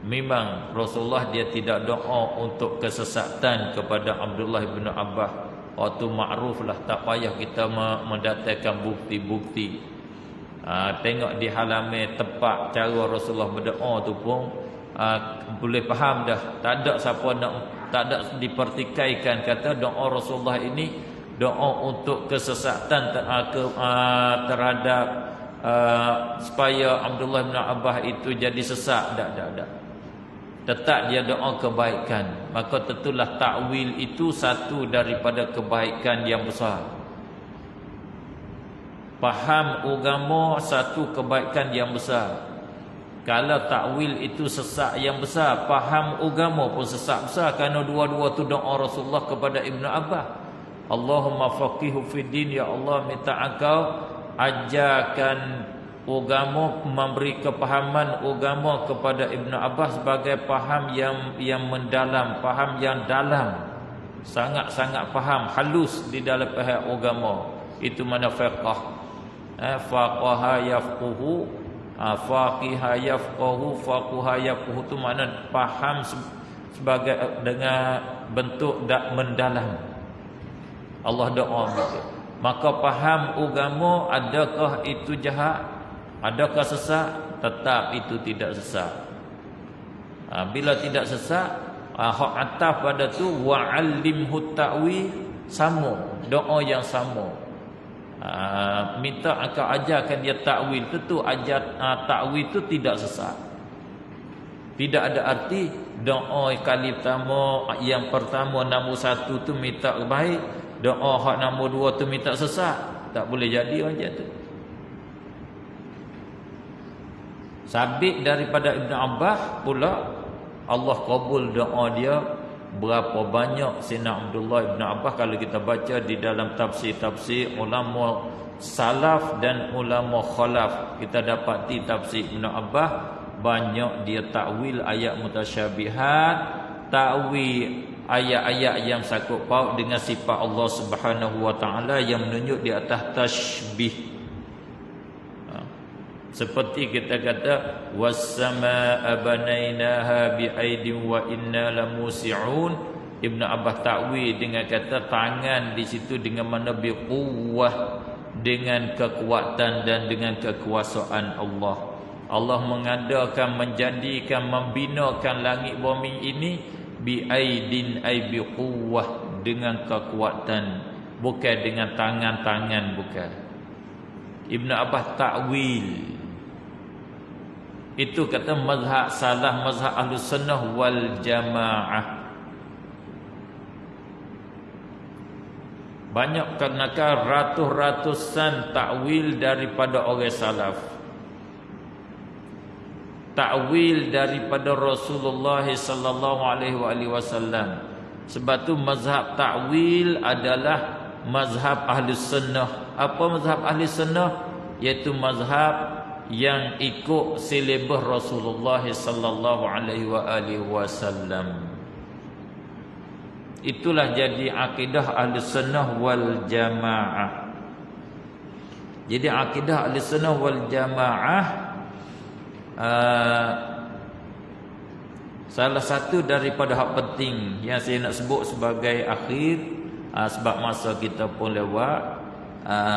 Memang Rasulullah dia tidak doa untuk kesesatan kepada Abdullah ibn Abbas. Waktu makruflah, tak payah kita mendatangkan bukti-bukti. Tengok di halaman tepat cara Rasulullah berdoa tu pun boleh faham dah. Tak ada dipertikaikan kata doa Rasulullah ini doa untuk kesesatan terhadap supaya Abdullah bin Abbas itu jadi sesat. Tak. Tetap dia doa kebaikan. Maka tentulah takwil itu satu daripada kebaikan yang besar. Faham agama satu kebaikan yang besar. Kalau takwil itu sesat yang besar, faham agama pun sesat besar. Kerana dua-dua tu doa Rasulullah kepada Ibn Abbas. Allahumma faqihu fid din, ya Allah minta Engkau ajarkan agama, memberi kepahaman agama kepada Ibnu Abbas sebagai faham yang mendalam, faham yang dalam, sangat-sangat faham, halus di dalam faham agama. Itu mana fiqh. Faqaha yafquhu, faqiha yafqahu, faquha yafquhu, itu makna faham sebagai dengan bentuk mendalam. Allah doa gitu. Maka faham agama, adakah itu jahat, adakah sesat? Tetap itu tidak sesat. Bila tidak sesat, hak atas pada tu wa'allimhu ta'wil, sama, doa yang sama. Minta engkau ajarkan dia takwil, tentu ajar takwil itu tidak sesat. Tidak ada arti doa kali pertama, yang pertama nombor 1 tu minta baik, doa hak nombor 2 tu minta sesat. Tak boleh jadi macam tu. Sabit daripada Ibn Abbas pula, Allah kabul doa dia. Berapa banyak Sayyidina Abdullah Ibn Abbas, kalau kita baca di dalam tafsir-tafsir ulama salaf dan ulama khalaf, kita dapati tafsir Ibn Abbas banyak dia takwil ayat mutasyabihat, takwil ayat-ayat yang sakut paut dengan sifat Allah Subhanahu wa taala yang menunjuk di atas tashbih. Seperti kita kata was-samaa'a banainaha bi'aidin wa inna lamusi'un. Ibnu Abbas takwil dengan kata tangan di situ dengan mana biquwwah, dengan kekuatan dan dengan kekuasaan Allah. Allah mengadakan, menjadikan, membinakan langit bumi ini bi'aidin ay biquwwah, dengan kekuatan, bukan dengan tangan-tangan, bukan. Ibnu Abbas takwil. Itu kata mazhab salah, mazhab Ahlus Sunnah wal Jamaah. Banyak kerana ratus-ratusan takwil daripada orang salaf. Takwil daripada Rasulullah sallallahu alaihi wasallam. Sebab tu mazhab takwil adalah mazhab Ahlus Sunnah. Apa mazhab Ahlus Sunnah? Iaitu mazhab yang ikut silibus Rasulullah sallallahu alaihi wasallam. Itulah jadi akidah Ahlus Sunnah wal Jamaah. Jadi akidah Ahlus Sunnah wal Jamaah, salah satu daripada hak penting yang saya nak sebut sebagai akhir, sebab masa kita pun lewat,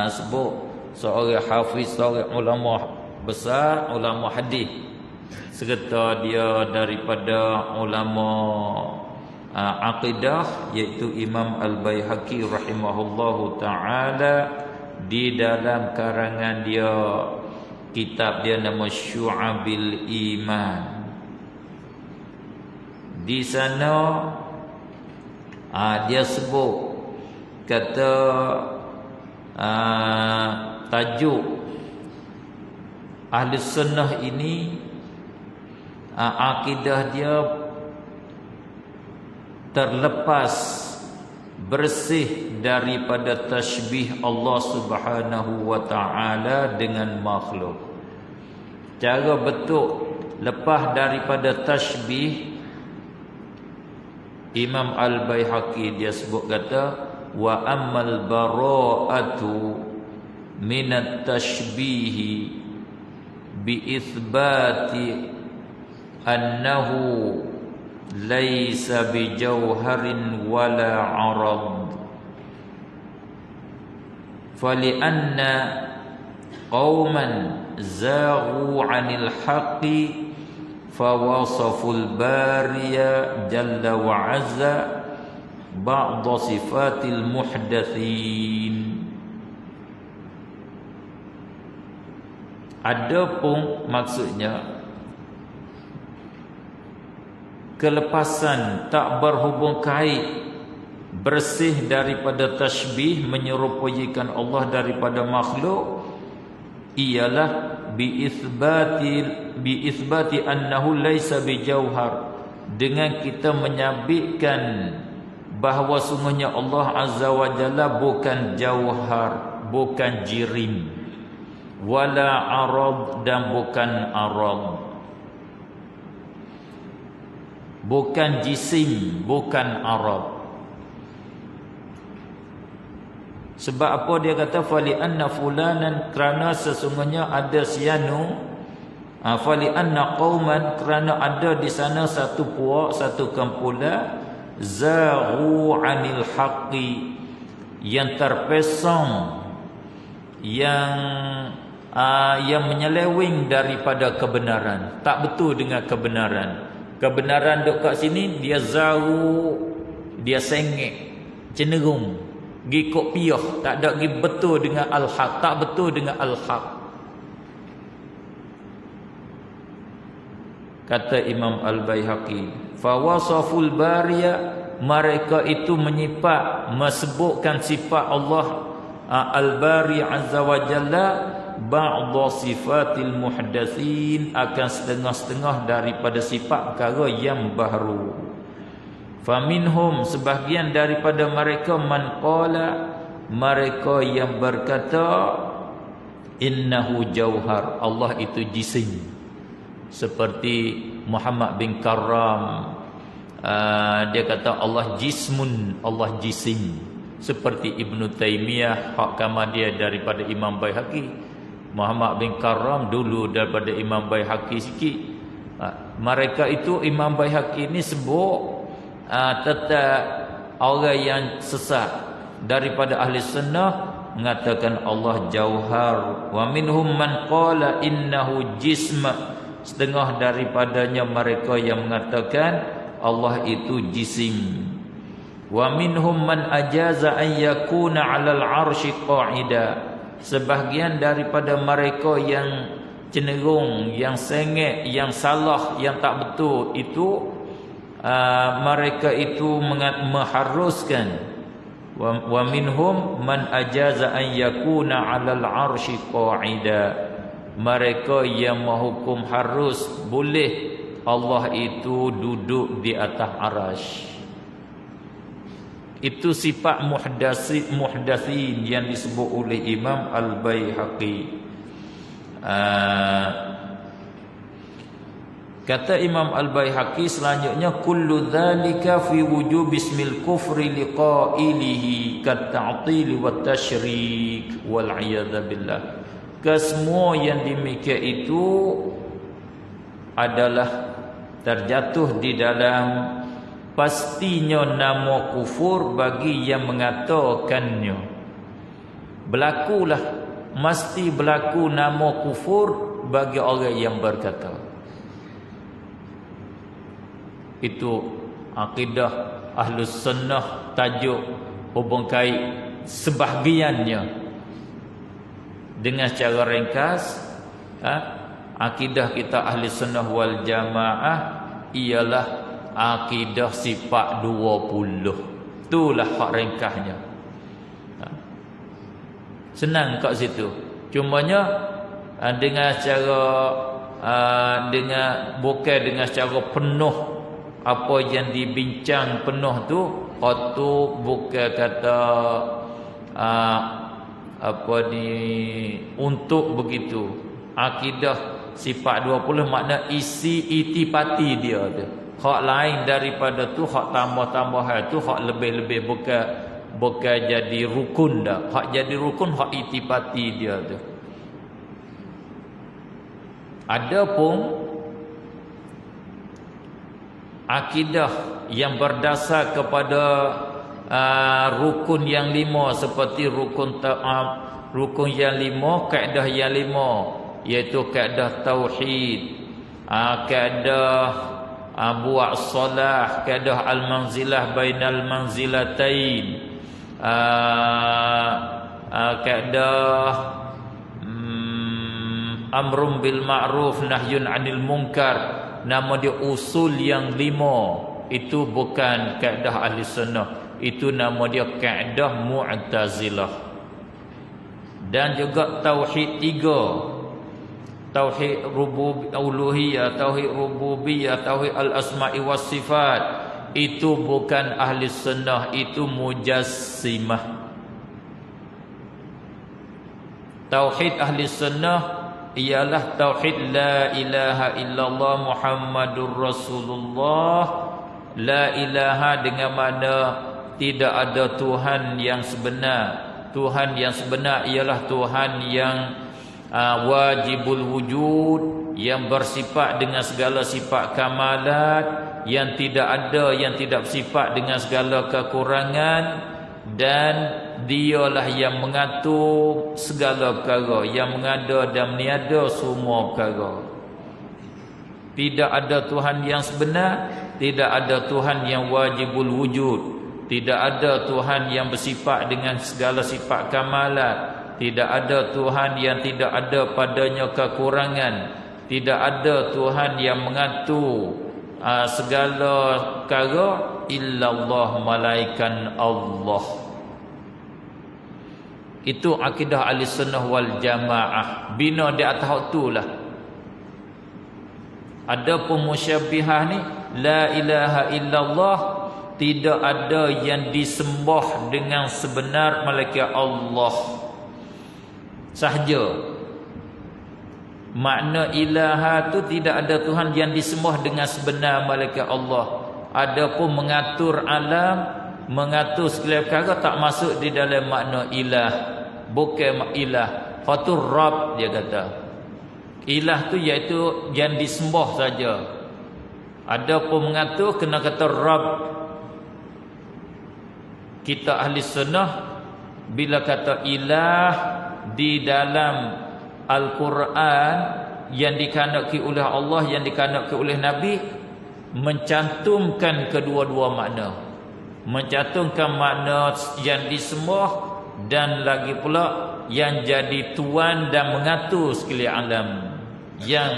sebut seorang hafiz, seorang ulama besar, ulama hadis, serta dia daripada ulama akidah, iaitu Imam Al-Baihaqi rahimahullahu ta'ala. Di dalam karangan dia, kitab dia nama Syu'abil Iman, di sana dia sebut kata tajuk Ahli Sunnah ini, akidah dia terlepas, bersih daripada tashbih Allah Subhanahu wa taala dengan makhluk. Cara betul lepas daripada tashbih, Imam Al-Baihaqi dia sebut kata wa ammal bara'atu minat tashbihi bi itsbati annahu laisa bi jauharin wala arad, fali anna qauman zaghu 'anil haqqi fawasaful bariya jalla wa 'azza ba'da sifatil muhdatsin. Adapun maksudnya kelepasan, tak berhubung kait, bersih daripada tashbih, menyerupaikan Allah daripada makhluk, ialah bi itsbati annahu laisa bi jauhar, dengan kita menyabitkan bahawa sungguhnya Allah Azza wa Jalla bukan jauhar, bukan jirim, wala arad, dan bukan arad, bukan jisim, bukan arad. Sebab apa dia kata fali anna fulanan, kerana sesungguhnya ada sianu, fali anna qauman, kerana ada di sana satu puak, satu kumpulan, zaghu anil haqqi, yang terpesong, yang menyeleweng daripada kebenaran, tak betul dengan kebenaran. Kebenaran duk kat sini, dia zaghu, dia sengit, cenderung gikok piyah, tak ada gi betul dengan al-haq, tak betul dengan al-haq. Kata Imam Al-Baihaqi, fawasaful bariya, mereka itu menyifat, mesebutkan sifat Allah Al-Bari Azza wa Jalla, ba'dha sifatil muhdatsin, akan setengah-setengah daripada sifat perkara yang baru. Faminhum, sebahagian daripada mereka, man qala, mereka yang berkata innahu jauhar, Allah itu jisim, seperti Muhammad bin Karram, dia kata Allah jismun, Allah jisim. Seperti Ibn Taymiyah, hak kama dia daripada Imam Baihaqi. Muhammad bin Karram dulu daripada Imam Baihaqi sikit. Mereka itu, Imam Baihaqi ni sebut tetap orang yang sesat daripada ahli sunnah mengatakan Allah jauhar. Wa minhum man qala innahu jism, setengah daripadanya mereka yang mengatakan Allah itu jisim. Wa minhum man ajaza an yakuna 'alal 'arsy qa'ida, sebahagian daripada mereka yang cenderung, yang sengit, yang salah, yang tak betul itu, mereka itu mengharuskan. Wa minhum man ajaza an yakuna 'alal 'arsy qa'ida, mereka yang menghukum harus, boleh Allah itu duduk di atas arasy. Itu sifat muhdatsin yang disebut oleh Imam Al-Baihaqi. Kata Imam Al-Baihaqi selanjutnya, kullu dzalika fi wujub ismil kufri liqailihi kat ta'til wa tasyrik wal iyadza billah. Kesemua yang demikian itu adalah terjatuh di dalam pastinya nama kufur bagi yang mengatakannya. Berlakulah, mesti berlaku nama kufur bagi orang yang berkata. Itu akidah Ahlus Sunnah, tajuk hubung kait sebahagiannya. Dengan cara ringkas, akidah kita Ahli Sunnah wal Jamaah ialah akidah sifat 20. Itulah hak ringkasnya. Senang kat situ. Cumanya dengan cara bukan dengan cara penuh apa yang dibincang penuh tu, tu bukan kata untuk begitu. Akidah sifat 20 makna isi itipati dia tu. Hak lain daripada tu, hak tambah-tambahan tu, hak lebih-lebih bukan jadi rukun dah. Hak jadi rukun hak itipati dia tu. Adapun akidah yang berdasar kepada rukun yang 5, seperti rukun yang 5, kaedah yang 5, iaitu kaedah tauhid, kaedah buat solah, kaedah al-manzilah bainal manzilatain, kaedah amrun bil ma'ruf nahyun 'anil munkar. Nama dia usul yang 5. Itu bukan kaedah ahli sunnah, itu nama dia kaedah mu'tazilah. Dan juga tauhid 3, tauhid uluhiyah, tauhid rububiyah, tauhid al-asma'i was sifat, itu bukan ahli sunnah, itu mujassimah. Tauhid ahli sunnah ialah tauhid la ilaha illallah Muhammadur Rasulullah. La ilaha dengan mana tidak ada Tuhan yang sebenar. Tuhan yang sebenar ialah Tuhan yang wajibul wujud, yang bersifat dengan segala sifat kamalat, yang tidak ada, yang tidak bersifat dengan segala kekurangan, dan dialah yang mengatur segala perkara, yang mengada dan meniada semua perkara. Tidak ada Tuhan yang sebenar, tidak ada Tuhan yang wajibul wujud, tidak ada Tuhan yang bersifat dengan segala sifat kamalat, tidak ada Tuhan yang tidak ada padanya kekurangan, tidak ada Tuhan yang mengatur segala perkara illallah, malaikan Allah. Itu akidah ahli sunnah wal jamaah. Bina di atas itulah. Adapun musyabbihah ni, la ilaha illallah, tidak ada yang disembah dengan sebenar melainkan Allah sahaja. Makna ilaha tu tidak ada Tuhan yang disembah dengan sebenar melainkan Allah. Adapun mengatur alam, mengatur segala perkara tak masuk di dalam makna ilah. Bukan ilah, fatur Rabb dia kata. Ilah tu iaitu yang disembah saja. Adapun mengatur kena kata Rabb. Kita ahli sunnah bila kata ilah di dalam Al-Quran yang dikehendaki oleh Allah, yang dikehendaki oleh Nabi, mencantumkan kedua-dua makna. Mencantumkan makna yang disembah dan lagi pula yang jadi tuan dan mengatur sekalian alam, yang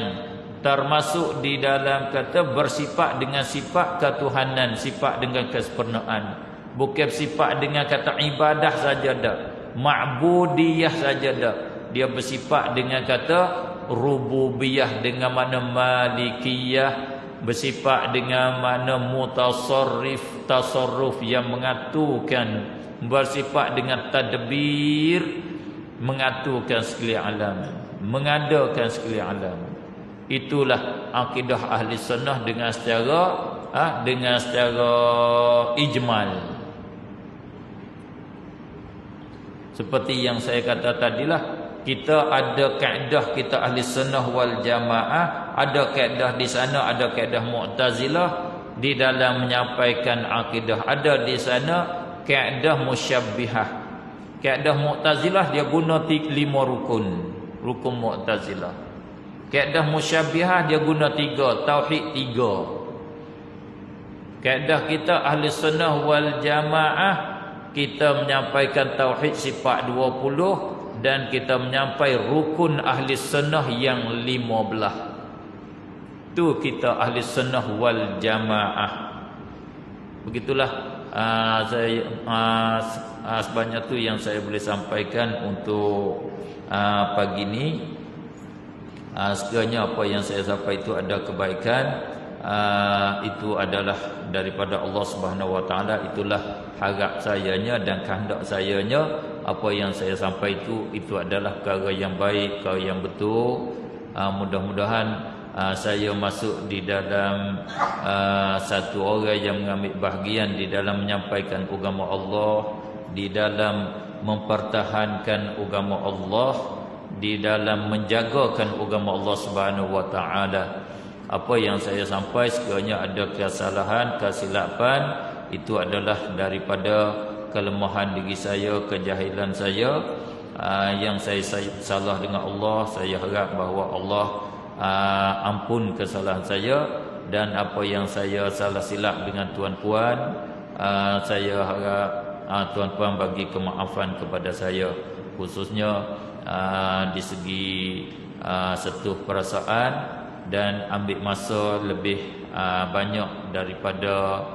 termasuk di dalam kata bersifat dengan sifat ketuhanan, sifat dengan kesempurnaan. Bukan sifat dengan kata ibadah saja dak, ma'budiyah saja dak. Dia bersifat dengan kata rububiyah, dengan makna malikiyah, bersifat dengan makna mutasarrif, tasarruf yang mengaturkan, bersifat dengan tadbir, mengaturkan sekalian alam, mengadakan sekalian alam. Itulah akidah ahli sunnah dengan secara ijmal. Seperti yang saya kata tadilah, kita ada kaedah kita ahli sunnah wal jamaah, ada kaedah di sana, ada kaedah Mu'tazilah di dalam menyampaikan akidah. Ada di sana kaedah musyabbihah. Kaedah Mu'tazilah dia guna 5 rukun. Rukun Mu'tazilah. Kaedah musyabbihah dia guna 3, tauhid 3. Kaedah kita ahli sunnah wal jamaah, kita menyampaikan tauhid sifat 20 dan kita menyampaikan rukun ahli sunnah yang 15. Tu kita ahli sunnah wal jamaah. Begitulah saya sebanyak tu yang saya boleh sampaikan untuk pagi ni. Sekiranya apa yang saya sampaikan itu ada kebaikan, itu adalah daripada Allah Subhanahu Wa Taala. Itulah harap sayanya dan kehendak sayanya. Apa yang saya sampaikan itu adalah perkara yang baik, perkara yang betul. Mudah-mudahan saya masuk di dalam satu orang yang mengambil bahagian di dalam menyampaikan agama Allah, di dalam mempertahankan agama Allah, di dalam menjagakan agama Allah Subhanahu Wa Taala. Apa yang saya sampaikan sekiranya ada kesalahan, kesilapan, itu adalah daripada kelemahan diri saya, kejahilan saya. Yang saya salah dengan Allah, saya harap bahawa Allah ampun kesalahan saya. Dan apa yang saya salah silap dengan tuan-puan, saya harap tuan-puan bagi kemaafan kepada saya, khususnya di segi setuh perasaan, dan ambil masa lebih banyak daripada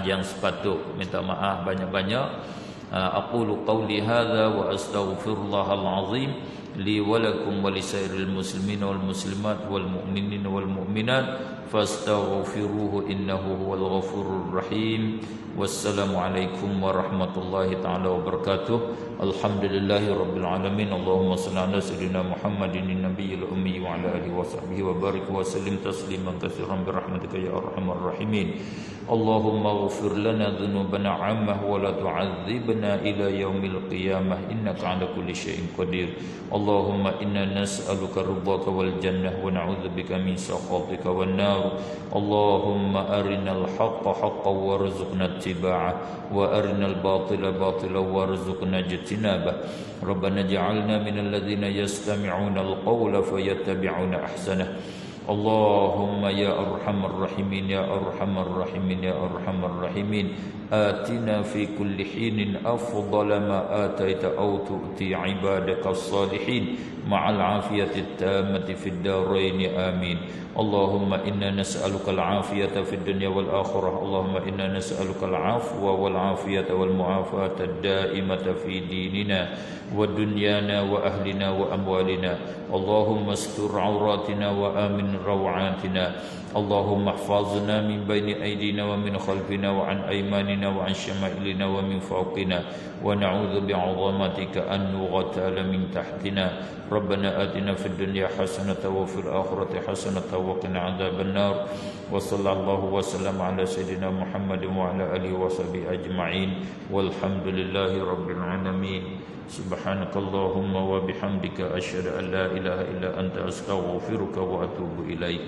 yang sepatut. Minta maaf banyak-banyak. Aqulu qawli hadza wa astaghfirullahal azim li wa lakum wa lisairil muslimin wal muslimat wal mu'minin wal mu'minat fastaghfiruhu innahu huwal ghafurur rahim. Wassalamualaikum warahmatullahi taala wabarakatuh. Alhamdulillahi rabbil alamin. Allahumma salli ala sayyidina Muhammadin nabiyil ummi wa ala alihi wa sahbihi wa barik wa sallim tasliman katsiran bi rahmatika ya arhamar rahimin. Allahumma ighfir lana dhunubana 'amma wa la tu'adzibna ila yaumil qiyamah innaka 'ala kulli syai'in qadir. Allahumma inna nas'aluka ridhaka wal jannah wa na'udzubika min sakhatika wan nar. Allahumma arinal haqqa haqqan warzuqna ittiba'ah wa arinal batila batilan warzuqna ijtinabah. Rabbana ij'alna minal ladzina yastami'una al-qawla fayattabi'una ahsanah. Allahumma ya arhamar rahimin ya arhamar rahimin ya arhamar rahimin. Atina fi kulli hinin afdala ma ataita aw tu'ti ibadaka as-salihin ma'al afiyati at-tammati fid darain amin. Allahumma inna nas'aluka al-afiyata fid dunya wal akhirah. Allahumma inna nas'aluka al-afwa wal afiyata wal mu'afata ad-da'imata fi dinina wa dunyana wa ahlina wa amwalina. Allahumma astur auratina wa amin rawatina. Allahumma ihfazna min bayni aydina wa min khalfina wa an aymanina wa an shama'ilina wa min fawqina wa na'udzu bi'azamatika an nughtala min tahtina. Rabbana atina fid dunya hasanatan wa fil akhirati hasanatan wa qina adzaban nar. Wa sallallahu wa sallama ala sayyidina Muhammadin wa ala alihi wa sahbihi ajma'in. Walhamdulillahi rabbil alamin. Subhanakallahumma wa bihamdika asyhadu an la ilaha illa anta astaghfiruka wa atubu ilaik.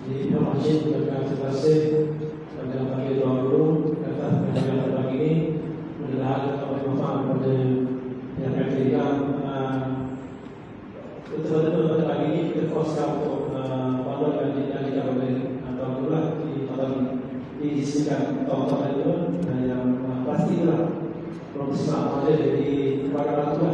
Terima kasih pada pagi doa dulu atas penyampaian pagi ini. Mudah-mudahan dapat bermanfaat pada yang akan diberikan. Betul-betul pada pagi ini kita fokuskan untuk pada yang dijanjikan oleh Tuan Guru di tahun ini diisikan tahun-tahun itu dan yang pasti itulah profesional ada di kepada orang tua